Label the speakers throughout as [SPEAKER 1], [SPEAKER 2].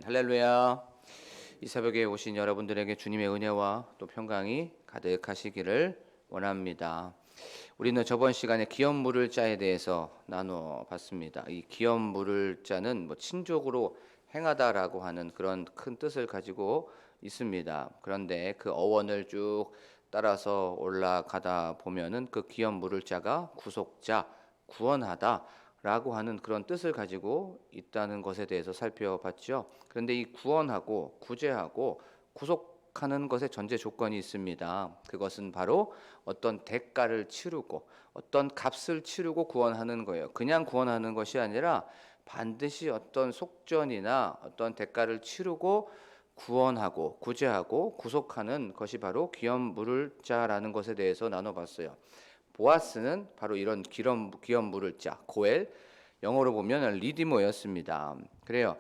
[SPEAKER 1] 할렐루야. 이 새벽에 오신 여러분들에게 주님의 은혜와 또 평강이 가득하시기를 원합니다. 우리는 저번 시간에 기업 물을 자에 대해서 나눠 봤습니다. 이 기업 물을 자는 친족으로 행하다라고 하는 그런 큰 뜻을 가지고 있습니다. 그런데 그 어원을 쭉 따라서 올라가다 보면은 그 기업 물을 자가 구속자, 구원하다 라고 하는 그런 뜻을 가지고 있다는 것에 대해서 살펴봤죠. 그런데 이 구원하고 구제하고 구속하는 것에 전제 조건이 있습니다. 그것은 바로 어떤 대가를 치르고 어떤 값을 치르고 구원하는 거예요. 그냥 구원하는 것이 아니라 반드시 어떤 속전이나 어떤 대가를 치르고 구원하고 구제하고 구속하는 것이 바로 기업 물을 자라는 것에 대해서 나눠봤어요. 보아스는 바로 이런 기업 물을 자, 고엘, 영어로 보면 리디모였습니다. 그래요.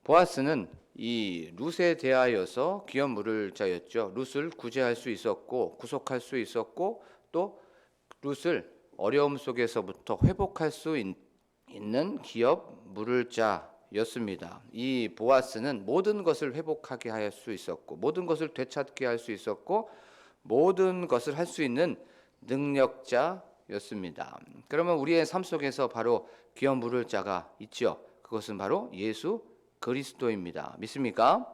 [SPEAKER 1] 보아스는 이 룻에 대하여서 기업 물을 자였죠. 룻을 구제할 수 있었고 구속할 수 있었고 또 룻을 어려움 속에서부터 회복할 수 있는 기업 물을 자였습니다. 이 보아스는 모든 것을 회복하게 할 수 있었고 모든 것을 되찾게 할 수 있었고 모든 것을 할 수 있는 능력자였습니다. 그러면 우리의 삶 속에서 바로 기업 물을 자가 있죠. 그것은 바로 예수 그리스도입니다. 믿습니까?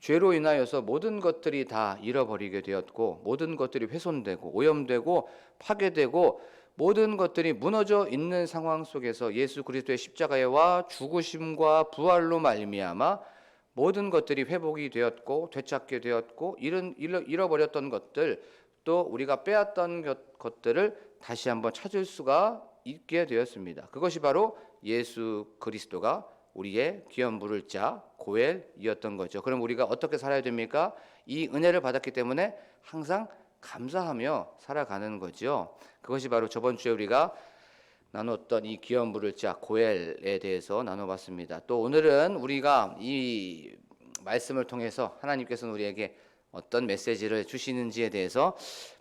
[SPEAKER 1] 죄로 인하여서 모든 것들이 다 잃어버리게 되었고 모든 것들이 훼손되고 오염되고 파괴되고 모든 것들이 무너져 있는 상황 속에서 예수 그리스도의 십자가와 죽으심과 부활로 말미암아 모든 것들이 회복이 되었고 되찾게 되었고 잃어버렸던 것들 또 우리가 빼앗던 것들을 다시 한번 찾을 수가 있게 되었습니다. 그것이 바로 예수 그리스도가 우리의 기업 물을 자 고엘이었던 거죠. 그럼 우리가 어떻게 살아야 됩니까? 이 은혜를 받았기 때문에 항상 감사하며 살아가는 거죠. 그것이 바로 저번 주에 우리가 나눴던 이 기업 물을 자 고엘에 대해서 나눠봤습니다. 또 오늘은 우리가 이 말씀을 통해서 하나님께서는 우리에게 어떤 메시지를 주시는지에 대해서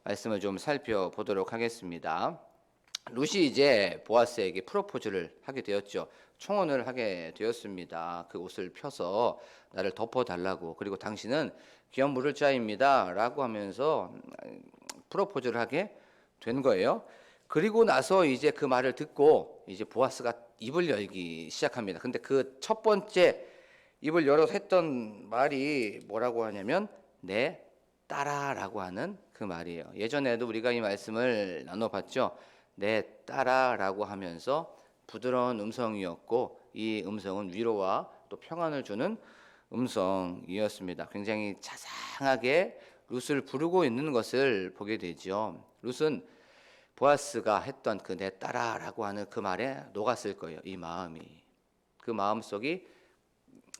[SPEAKER 1] 말씀을 좀 살펴보도록 하겠습니다. 룻이 이제 보아스에게 프로포즈를 하게 되었죠. 청혼을 하게 되었습니다. 그 옷을 펴서 나를 덮어달라고, 그리고 당신은 기업 물을 자입니다 라고 하면서 프로포즈를 하게 된 거예요. 그리고 나서 이제 그 말을 듣고 이제 보아스가 입을 열기 시작합니다. 근데 그 첫 번째 입을 열어서 했던 말이 뭐라고 하냐면 내 딸아라고 하는 그 말이에요. 예전에도 우리가 이 말씀을 나눠봤죠. 내 딸아라고 하면서 부드러운 음성이었고 이 음성은 위로와 또 평안을 주는 음성이었습니다. 굉장히 자상하게 룻을 부르고 있는 것을 보게 되죠. 룻은 보아스가 했던 그 내 딸아라고 하는 그 말에 녹았을 거예요. 이 마음이. 그 마음속이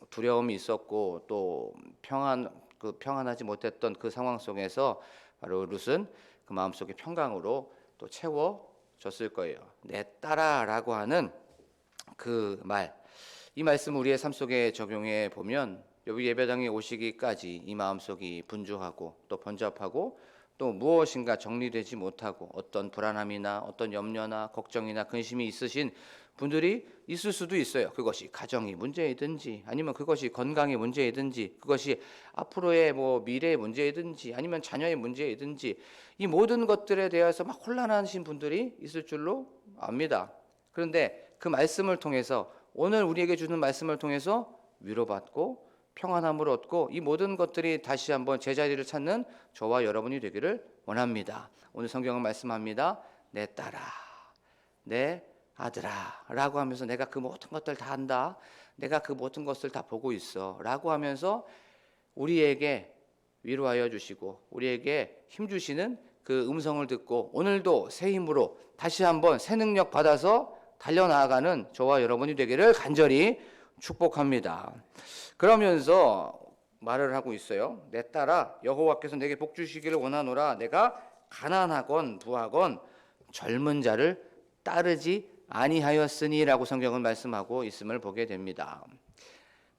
[SPEAKER 1] 두려움이 있었고 또 평안하지 못했던 그 상황 속에서 바로 룻은 그 마음속에 평강으로 또 채워졌을 거예요. 내 딸아라고 하는 그 말, 이 말씀 우리의 삶 속에 적용해 보면 여기 예배당에 오시기까지 이 마음속이 분주하고 또 번잡하고 또 무엇인가 정리되지 못하고 어떤 불안함이나 어떤 염려나 걱정이나 근심이 있으신 분들이 있을 수도 있어요. 그것이 가정의 문제이든지 아니면 그것이 건강의 문제이든지 그것이 앞으로의 미래의 문제이든지 아니면 자녀의 문제이든지 이 모든 것들에 대해서 막 혼란하신 분들이 있을 줄로 압니다. 그런데 그 말씀을 통해서 오늘 우리에게 주는 말씀을 통해서 위로받고 평안함을 얻고 이 모든 것들이 다시 한번 제자리를 찾는 저와 여러분이 되기를 원합니다. 오늘 성경은 말씀합니다. 내 딸아, 내 아들아 라고 하면서 내가 그 모든 것들 다 안다. 내가 그 모든 것을 다 보고 있어 라고 하면서 우리에게 위로하여 주시고 우리에게 힘 주시는 그 음성을 듣고 오늘도 새 힘으로 다시 한번 새 능력 받아서 달려나가는 저와 여러분이 되기를 간절히 축복합니다. 그러면서 말을 하고 있어요. 내 딸아, 여호와께서 내게 복 주시기를 원하노라. 내가 가난하건 부하건 젊은 자를 따르지 아니하였으니라고 성경은 말씀하고 있음을 보게 됩니다.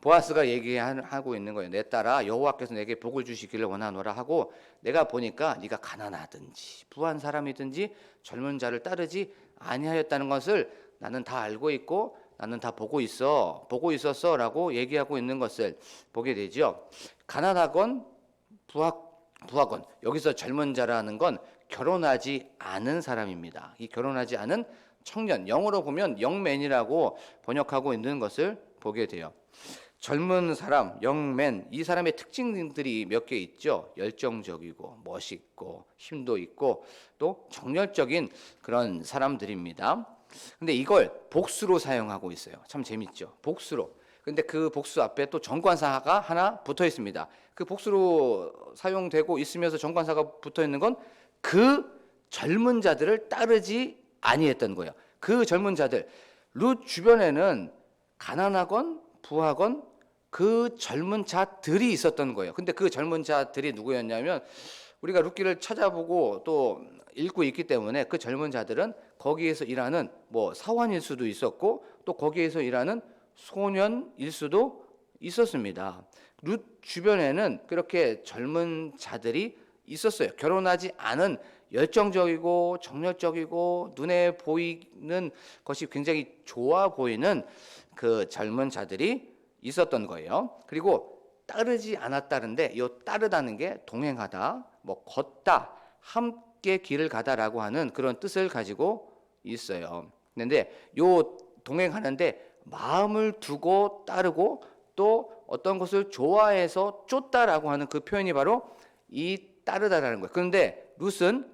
[SPEAKER 1] 보아스가 얘기하고 있는 거예요. 내 딸아, 여호와께서 내게 복을 주시기를 원하노라 하고 내가 보니까 네가 가난하든지 부한 사람이든지 젊은 자를 따르지 아니하였다는 것을 나는 다 알고 있고 나는 다 보고 있었어 라고 얘기하고 있는 것을 보게 되죠. 가난하건 부하건 여기서 젊은 자라는 건 결혼하지 않은 사람입니다. 이 결혼하지 않은 청년, 영어로 보면 영맨이라고 번역하고 있는 것을 보게 돼요. 젊은 사람, 영맨, 이 사람의 특징들이 몇 개 있죠. 열정적이고 멋있고 힘도 있고 또 정열적인 그런 사람들입니다. 근데 이걸 복수로 사용하고 있어요. 참 재밌죠. 복수로. 근데 그 복수 앞에 또 정관사가 하나 붙어 있습니다. 그 복수로 사용되고 있으면서 정관사가 붙어 있는 건 그 젊은 자들을 따르지 아니했던 거예요. 그 젊은 자들, 룻 주변에는 가난하건 부하건 그 젊은 자들이 있었던 거예요. 근데 그 젊은 자들이 누구였냐면 우리가 룻기를 찾아보고 또 읽고 있기 때문에 그 젊은 자들은 거기에서 일하는 뭐 사환일 수도 있었고 또 거기에서 일하는 소년일 수도 있었습니다. 룻 주변에는 그렇게 젊은 자들이 있었어요. 결혼하지 않은 열정적이고 정열적이고 눈에 보이는 것이 굉장히 좋아 보이는 그 젊은 자들이 있었던 거예요. 그리고 따르지 않았다는데 이 따르다는 게 동행하다, 뭐 걷다, 함께 길을 가다라고 하는 그런 뜻을 가지고 있어요. 그런데 요 동행하는데 마음을 두고 따르고 또 어떤 것을 좋아해서 쫓다라고 하는 그 표현이 바로 이 따르다라는 거예요. 그런데 룻은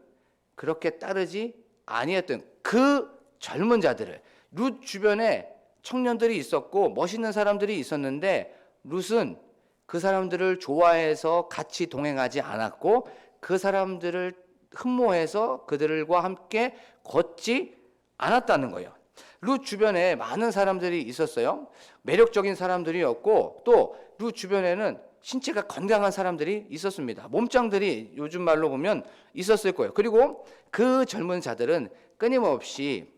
[SPEAKER 1] 그렇게 따르지 아니했던 그 젊은 자들을, 룻 주변에 청년들이 있었고 멋있는 사람들이 있었는데 룻은 그 사람들을 좋아해서 같이 동행하지 않았고 그 사람들을 흠모해서 그들과 함께 걷지 않았다는 거예요. 룻 주변에 많은 사람들이 있었어요. 매력적인 사람들이었고 또 룻 주변에는 신체가 건강한 사람들이 있었습니다. 몸짱들이 요즘 말로 보면 있었을 거예요. 그리고 그 젊은 자들은 끊임없이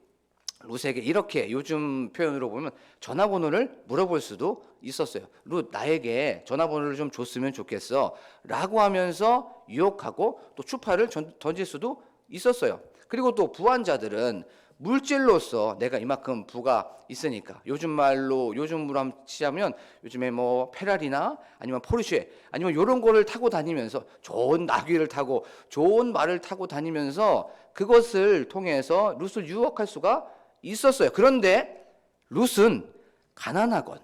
[SPEAKER 1] 룻에게 이렇게 요즘 표현으로 보면 전화번호를 물어볼 수도 있었어요. 룻, 나에게 전화번호를 좀 줬으면 좋겠어 라고 하면서 유혹하고 또 추파를 던질 수도 있었어요. 그리고 또 부한자들은 물질로서 내가 이만큼 부가 있으니까 요즘 말로 요즘으로 한번 치자면 요즘에 뭐 페라리나 아니면 포르쉐 아니면 이런 거를 타고 다니면서 좋은 나귀를 타고 좋은 말을 타고 다니면서 그것을 통해서 룻을 유혹할 수가 있었어요. 그런데 룻은 가난하건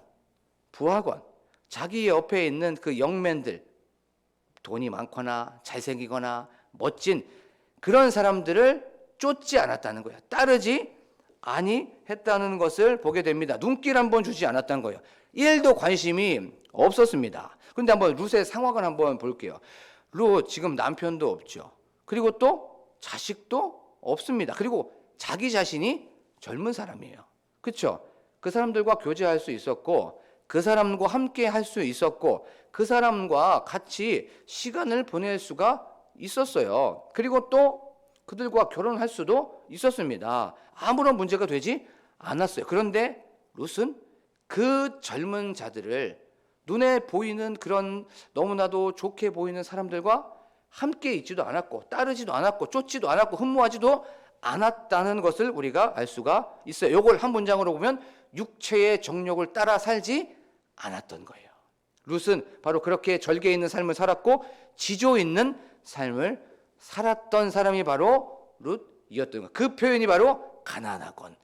[SPEAKER 1] 부하건 자기 옆에 있는 그 영맨들, 돈이 많거나 잘생기거나 멋진 그런 사람들을 쫓지 않았다는 거예요. 따르지 아니했다는 것을 보게 됩니다. 눈길 한번 주지 않았다는 거예요. 1도 관심이 없었습니다. 그런데 한번 룻의 상황을 한번 볼게요. 룻 지금 남편도 없죠. 그리고 또 자식도 없습니다. 그리고 자기 자신이 젊은 사람이에요. 그렇죠? 그 사람들과 교제할 수 있었고 그 사람과 함께 할 수 있었고 그 사람과 같이 시간을 보낼 수가 있었어요. 그리고 또 그들과 결혼할 수도 있었습니다. 아무런 문제가 되지 않았어요. 그런데 룻은 그 젊은 자들을 눈에 보이는 그런 너무나도 좋게 보이는 사람들과 함께 있지도 않았고 따르지도 않았고 쫓지도 않았고 흠모하지도 않았다는 것을 우리가 알 수가 있어요. 이걸 한 문장으로 보면 육체의 정욕을 따라 살지 않았던 거예요. 룻은 바로 그렇게 절개 있는 삶을 살았고 지조 있는 삶을 살았던 사람이 바로 룻이었던 거예요. 그 표현이 바로 가난하건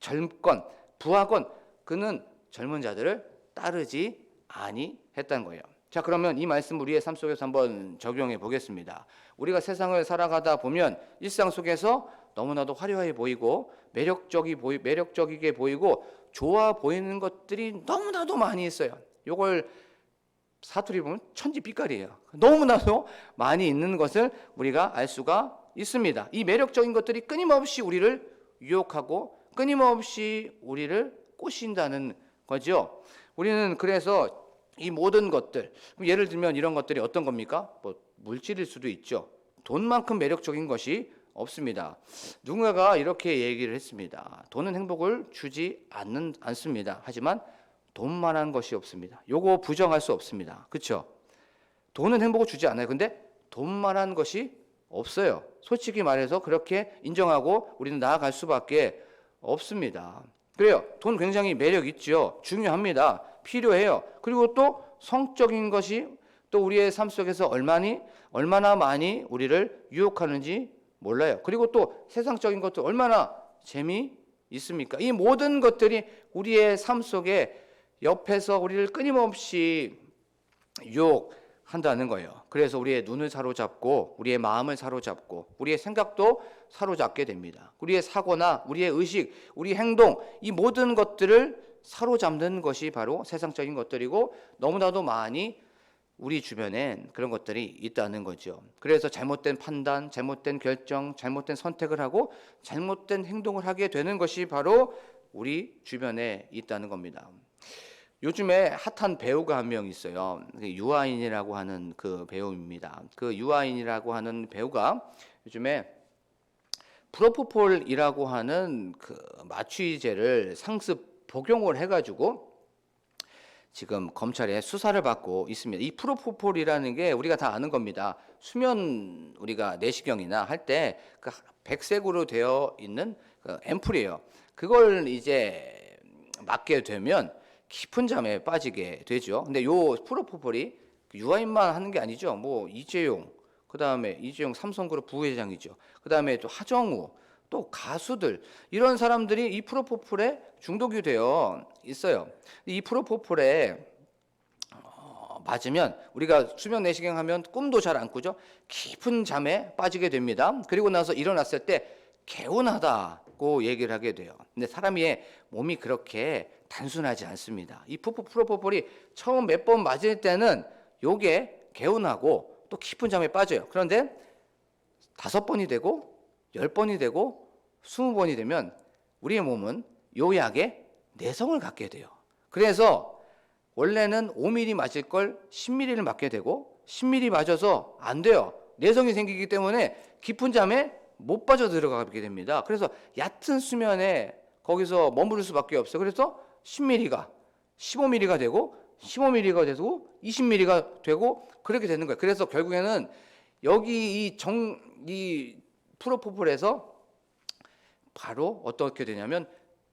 [SPEAKER 1] 젊건 부하건 그는 젊은 자들을 따르지 아니했다는 거예요. 자, 그러면 이 말씀 우리의 삶 속에서 한번 적용해 보겠습니다. 우리가 세상을 살아가다 보면 일상 속에서 너무나도 화려해 보이고 매력적이게 보이고 좋아 보이는 것들이 너무나도 많이 있어요. 이걸 사투리 보면 천지빛깔이에요. 너무나도 많이 있는 것을 우리가 알 수가 있습니다. 이 매력적인 것들이 끊임없이 우리를 유혹하고 끊임없이 우리를 꼬신다는 거죠. 우리는 그래서 이 모든 것들, 예를 들면 이런 것들이 어떤 겁니까? 뭐 물질일 수도 있죠. 돈만큼 매력적인 것이 없습니다. 누군가가 이렇게 얘기를 했습니다. 돈은 행복을 주지 않습니다. 하지만 돈만한 것이 없습니다. 요거 부정할 수 없습니다. 그렇죠? 돈은 행복을 주지 않아요. 근데 돈만한 것이 없어요. 솔직히 말해서 그렇게 인정하고 우리는 나아갈 수밖에 없습니다. 그래요. 돈 굉장히 매력 있죠. 중요합니다. 필요해요. 그리고 또 성적인 것이 또 우리의 삶 속에서 얼마나 많이 우리를 유혹하는지 몰라요. 그리고 또 세상적인 것도 얼마나 재미있습니까? 이 모든 것들이 우리의 삶 속에 옆에서 우리를 끊임없이 유혹한다는 거예요. 그래서 우리의 눈을 사로잡고 우리의 마음을 사로잡고 우리의 생각도 사로잡게 됩니다. 우리의 사고나 우리의 의식, 우리 행동, 이 모든 것들을 사로잡는 것이 바로 세상적인 것들이고 너무나도 많이 우리 주변엔 그런 것들이 있다는 거죠. 그래서 잘못된 판단, 잘못된 결정, 잘못된 선택을 하고 잘못된 행동을 하게 되는 것이 바로 우리 주변에 있다는 겁니다. 요즘에 핫한 배우가 한 명 있어요. 유아인이라고 하는 그 배우입니다. 그 유아인이라고 하는 배우가 요즘에 프로포폴이라고 하는 그 마취제를 상습 복용을 해가지고 지금 검찰에 수사를 받고 있습니다. 이 프로포폴이라는 게 우리가 다 아는 겁니다. 수면 우리가 내시경이나 할 때 그 백색으로 되어 있는 그 앰플이에요. 그걸 이제 맞게 되면 깊은 잠에 빠지게 되죠. 근데 요 프로포폴이 유아인만 하는 게 아니죠. 뭐 이재용, 그다음에 이재용 삼성그룹 부회장이죠. 그다음에 또 하정우, 또 가수들, 이런 사람들이 이 프로포폴에 중독이 되어 있어요. 이 프로포폴에 맞으면 우리가 수면 내시경 하면 꿈도 잘 안 꾸죠. 깊은 잠에 빠지게 됩니다. 그리고 나서 일어났을 때 개운하다고 얘기를 하게 돼요. 근데 사람의 몸이 그렇게 단순하지 않습니다. 이 프로포폴이 처음 몇 번 맞을 때는 요게 개운하고 또 깊은 잠에 빠져요. 그런데 5번이 되고 10번이 되고 20번이 되면 우리의 몸은 요 약에 내성을 갖게 돼요. 그래서 원래는 5mm 맞을 걸 10mm를 맞게 되고 10mm 맞아서 안 돼요. 내성이 생기기 때문에 깊은 잠에 못 빠져 들어가게 됩니다. 그래서 얕은 수면에 거기서 머무를 수밖에 없어요. 그래서 10mm가 15mm가 되고 15mm가 되고 20mm가 되고 그렇게 되는 거예요. 그래서 결국에는 여기 이 프로포폴에서 바로 어떻게 되냐면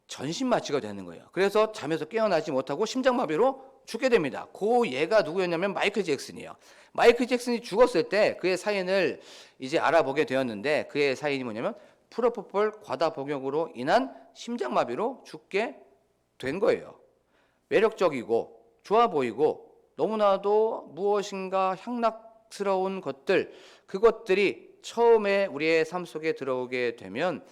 [SPEAKER 1] 전신마취가 되는 거예요. 그래서 잠에서 깨어나지 못하고 심장마비로 죽게 됩니다. 그 얘가 누구였냐면 마이클 잭슨이에요. 마이클 잭슨이 죽었을 때 그의 사인을 이제 알아보게 되었는데 그의 사인이 뭐냐면 프로포폴 과다 복용으로 인한 심장마비로 죽게 된 거예요. 매력적이고 좋아 보이고 너무나도 무엇인가 향락스러운 것들, 그것들이 처음에 우리의 삶 속에 들어오게 되면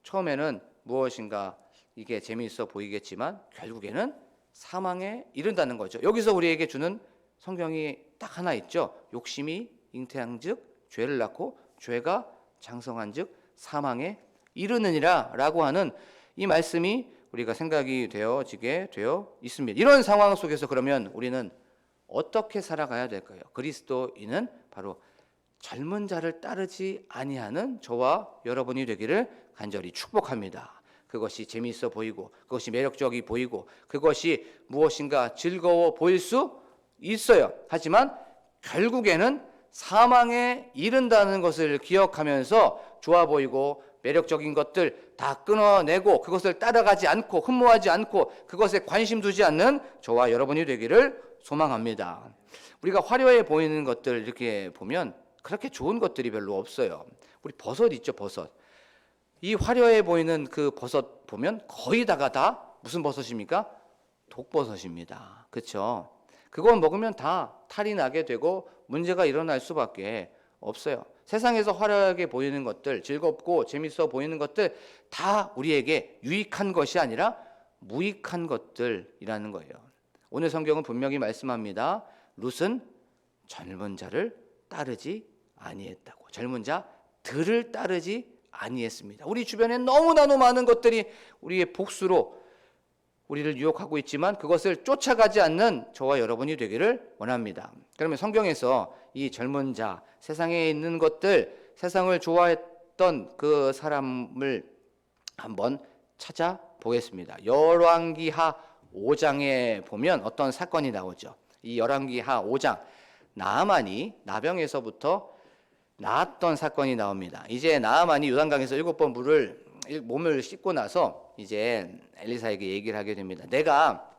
[SPEAKER 1] 처음에는 무엇인가 이게 재미있어 보이겠지만 결국에는 사망에 이른다는 거죠. 여기서 우리에게 주는 성경이 딱 하나 있죠. 욕심이 잉태한즉 죄를 낳고 죄가 장성한즉 사망에 이르느니라 라고 하는 이 말씀이 우리가 생각이 되어지게 되어 있습니다. 이런 상황 속에서 그러면 우리는 어떻게 살아가야 될까요? 그리스도인은 바로 젊은 자를 따르지 아니하는 저와 여러분이 되기를 간절히 축복합니다. 그것이 재미있어 보이고 그것이 매력적이 보이고 그것이 무엇인가 즐거워 보일 수 있어요. 하지만 결국에는 사망에 이른다는 것을 기억하면서 좋아 보이고 매력적인 것들 다 끊어내고 그것을 따라가지 않고 흠모하지 않고 그것에 관심 두지 않는 저와 여러분이 되기를 소망합니다. 우리가 화려해 보이는 것들 이렇게 보면 그렇게 좋은 것들이 별로 없어요. 우리 버섯 있죠, 버섯. 이 화려해 보이는 그 버섯 보면 거의 다가 다 무슨 버섯입니까? 독버섯입니다. 그렇죠? 그거 먹으면 다 탈이 나게 되고 문제가 일어날 수밖에 없어요. 세상에서 화려하게 보이는 것들, 즐겁고 재밌어 보이는 것들 다 우리에게 유익한 것이 아니라 무익한 것들이라는 거예요. 오늘 성경은 분명히 말씀합니다. 룻은 젊은 자를 따르지 아니했다고. 젊은 자들을 따르지 아니했습니다. 우리 주변에 너무나도 많은 것들이 우리의 복수로 우리를 유혹하고 있지만 그것을 쫓아가지 않는 저와 여러분이 되기를 원합니다. 그러면 성경에서 이 젊은 자, 세상에 있는 것들, 세상을 좋아했던 그 사람을 한번 찾아보겠습니다. 열왕기하 5장에 보면 어떤 사건이 나오죠. 이 열왕기하 5장, 나아만이 나병에서부터 나았던 사건이 나옵니다. 이제 나아만이 요단강에서 7번 물을 몸을 씻고 나서 이제 엘리사에게 얘기를 하게 됩니다. 내가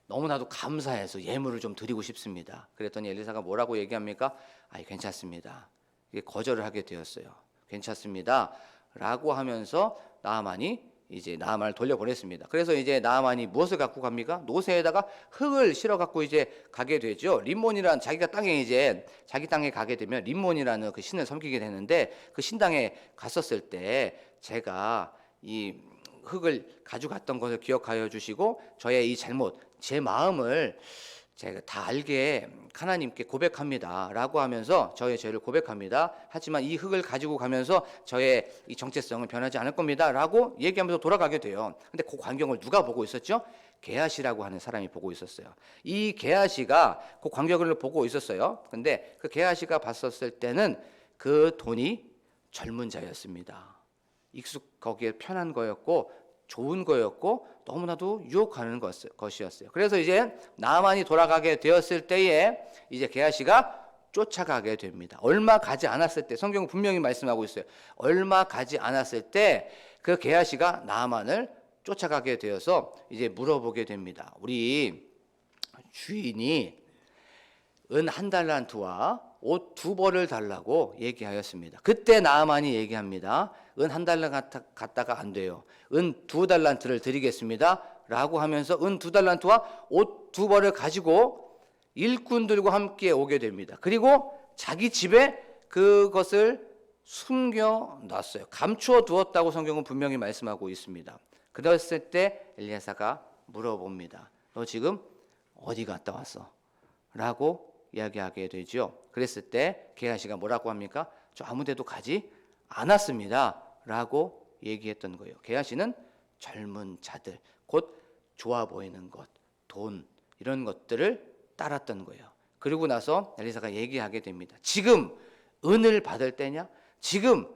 [SPEAKER 1] 너무나도 감사해서 예물을 좀 드리고 싶습니다. 그랬더니 엘리사가 뭐라고 얘기합니까? 아이, 괜찮습니다. 이게 거절을 하게 되었어요. 괜찮습니다. 라고 하면서 나아만을 돌려보냈습니다. 그래서 이제 나아만이 무엇을 갖고 갑니까? 노새에다가 흙을 실어 갖고 이제 가게 되죠. 림몬이라는 자기 땅에 가게 되면 림몬이라는 그 신을 섬기게 되는데, 그 신당에 갔었을 때 제가 이 흙을 가져갔던 것을 기억하여 주시고 저의 이 잘못, 제 마음을 제가 다 알게 하나님께 고백합니다 라고 하면서 저의 죄를 고백합니다. 하지만 이 흙을 가지고 가면서 저의 이 정체성은 변하지 않을 겁니다 라고 얘기하면서 돌아가게 돼요. 근데 그 광경을 누가 보고 있었죠? 게하시라고 하는 사람이 보고 있었어요. 이 게하시가 그 광경을 보고 있었어요. 근데 그 게하시가 봤었을 때는 그 돈이 젊은 자였습니다. 거기에 편한 거였고 좋은 거였고 너무나도 유혹하는 것이었어요. 그래서 이제 나아만이 돌아가게 되었을 때에 이제 게하시가 쫓아가게 됩니다. 얼마 가지 않았을 때, 성경은 분명히 말씀하고 있어요. 얼마 가지 않았을 때 그 게하시가 나아만을 쫓아가게 되어서 이제 물어보게 됩니다. 우리 주인이 은 1달란트와 옷 2벌을 달라고 얘기하였습니다. 그때 나아만이 얘기합니다. 은 1달란트 갖다가 안 돼요. 은 2달란트를 드리겠습니다 라고 하면서 은 2달란트와 옷 2벌을 가지고 일꾼들과 함께 오게 됩니다. 그리고 자기 집에 그것을 숨겨 놨어요. 감추어 두었다고 성경은 분명히 말씀하고 있습니다. 그랬을 때 엘리야사가 물어봅니다. 너 지금 어디 갔다 왔어? 라고 이야기하게 되죠. 그랬을 때 게하시가 뭐라고 합니까? 저 아무 데도 가지 않았습니다 라고 얘기했던 거예요. 게하시는 젊은 자들, 곧 좋아 보이는 것, 돈, 이런 것들을 따랐던 거예요. 그리고 나서 엘리사가 얘기하게 됩니다. 지금 은을 받을 때냐? 지금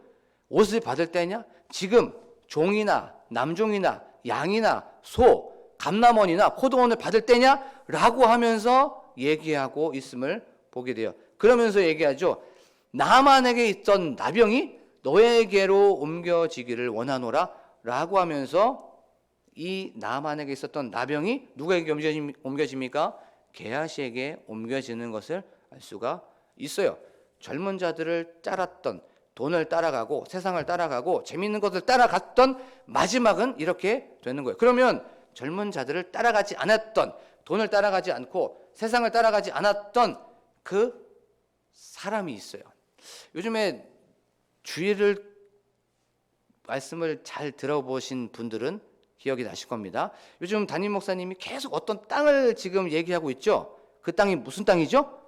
[SPEAKER 1] 옷을 받을 때냐? 지금 종이나 남종이나 양이나 소, 감남원이나 포도원을 받을 때냐? 라고 하면서 얘기하고 있음을 보게 돼요. 그러면서 얘기하죠. 나만에게 있던 나병이 너에게로 옮겨지기를 원하노라 라고 하면서 이 나만에게 있었던 나병이 누구에게 옮겨집니까? 게하시에게 옮겨지는 것을 알 수가 있어요. 젊은 자들을 따랐던, 돈을 따라가고 세상을 따라가고 재미있는 것을 따라갔던 마지막은 이렇게 되는 거예요. 그러면 젊은 자들을 따라가지 않았던, 돈을 따라가지 않고 세상을 따라가지 않았던 그 사람이 있어요. 요즘에 주일을 말씀을 잘 들어보신 분들은 기억이 나실 겁니다. 요즘 담임 목사님이 계속 어떤 땅을 지금 얘기하고 있죠. 그 땅이 무슨 땅이죠?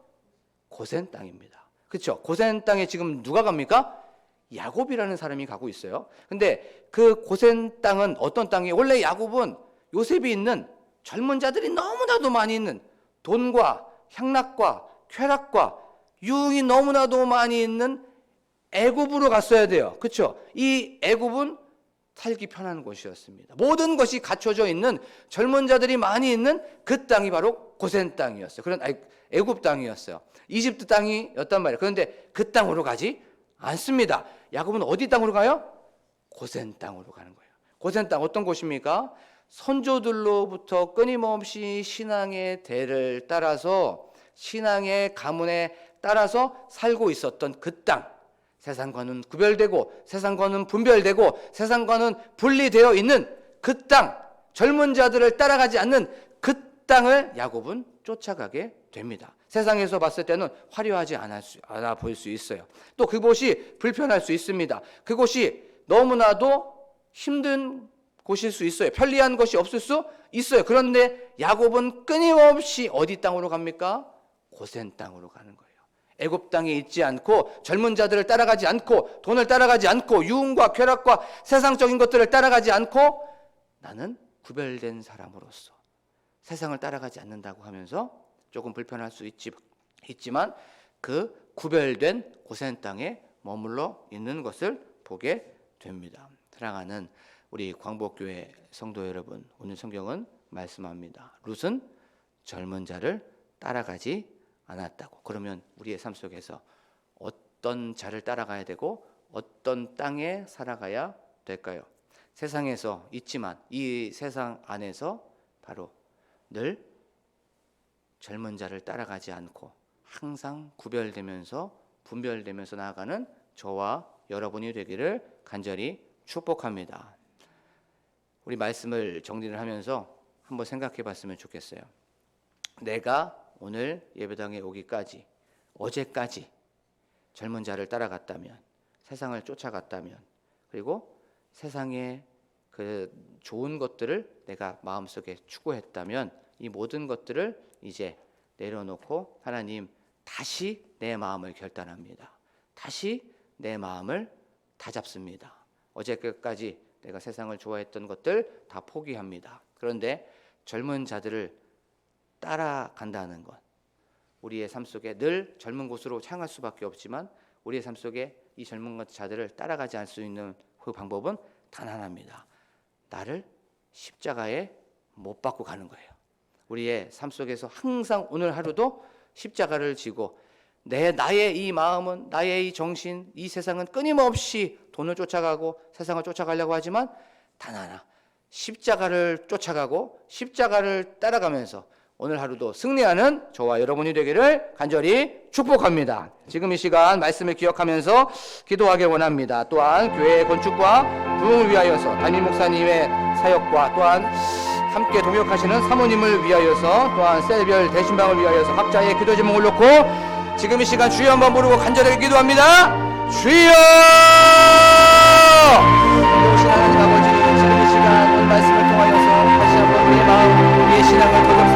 [SPEAKER 1] 고센 땅입니다. 그렇죠? 고센 땅에 지금 누가 갑니까? 야곱이라는 사람이 가고 있어요. 근데 그 고센 땅은 어떤 땅이에요? 원래 야곱은 요셉이 있는, 젊은 자들이 너무나도 많이 있는, 돈과 향락과 쾌락과 유흥이 너무나도 많이 있는 애굽으로 갔어야 돼요. 그렇죠? 이 애굽은 살기 편한 곳이었습니다. 모든 것이 갖춰져 있는, 젊은 자들이 많이 있는 그 땅이 바로 고센 땅이었어요. 그런 애굽 땅이었어요. 이집트 땅이었단 말이에요. 그런데 그 땅으로 가지 않습니다. 야곱은 어디 땅으로 가요? 고센 땅으로 가는 거예요. 고센 땅 어떤 곳입니까? 선조들로부터 끊임없이 신앙의 대를 따라서, 신앙의 가문에 따라서 살고 있었던 그 땅, 세상과는 구별되고 세상과는 분별되고 세상과는 분리되어 있는 그 땅, 젊은 자들을 따라가지 않는 그 땅을 야곱은 쫓아가게 됩니다. 세상에서 봤을 때는 화려하지 않아 보일 수 있어요. 또 그곳이 불편할 수 있습니다. 그곳이 너무나도 힘든 곳일 수 있어요. 편리한 것이 없을 수 있어요. 그런데 야곱은 끊임없이 어디 땅으로 갑니까? 고센 땅으로 가는 거예요. 애굽 땅에 있지 않고, 젊은 자들을 따라가지 않고, 돈을 따라가지 않고, 유흥과 쾌락과 세상적인 것들을 따라가지 않고, 나는 구별된 사람으로서 세상을 따라가지 않는다고 하면서 조금 불편할 수 있지만 그 구별된 고센 땅에 머물러 있는 것을 보게 됩니다. 사랑하는 우리 광복교회 성도 여러분, 오늘 성경은 말씀합니다. 룻은 젊은 자를 따라가지 않았다고. 그러면 우리의 삶 속에서 어떤 자를 따라가야 되고 어떤 땅에 살아가야 될까요? 세상에서 있지만 이 세상 안에서 바로 늘 젊은 자를 따라가지 않고 항상 구별되면서 분별되면서 나아가는 저와 여러분이 되기를 간절히 축복합니다. 우리 말씀을 정리를 하면서 한번 생각해 봤으면 좋겠어요. 내가 오늘 예배당에 오기까지, 어제까지 젊은 자를 따라갔다면, 세상을 쫓아갔다면, 그리고 세상의 그 좋은 것들을 내가 마음속에 추구했다면 이 모든 것들을 이제 내려놓고 하나님, 다시 내 마음을 결단합니다. 다시 내 마음을 다잡습니다. 어제까지 내가 세상을 좋아했던 것들 다 포기합니다. 그런데 젊은 자들을 따라간다는 것, 우리의 삶 속에 늘 젊은 곳으로 향할 수밖에 없지만 우리의 삶 속에 이 젊은 자들을 따라가지 않을 수 있는 그 방법은 단 하나입니다. 나를 십자가에 못 박고 가는 거예요. 우리의 삶 속에서 항상 오늘 하루도 십자가를 지고 나의 이 마음은, 나의 이 정신, 이 세상은 끊임없이 돈을 쫓아가고 세상을 쫓아가려고 하지만 단 하나, 십자가를 쫓아가고 십자가를 따라가면서 오늘 하루도 승리하는 저와 여러분이 되기를 간절히 축복합니다. 지금 이 시간 말씀을 기억하면서 기도하길 원합니다. 또한 교회의 건축과 부흥을 위하여서 담임 목사님의 사역과 또한 함께 동역하시는 사모님을 위하여서 또한 셀별 대신방을 위하여서 각자의 기도 제목을 놓고 지금 이 시간 주여 한번 부르고 간절하게 기도합니다. 주여! 오신 하나님 아버지, 지금 이 시간 오늘 말씀을 통하여서 다시 한번 우리의 마음, 우리의 신앙을 더듬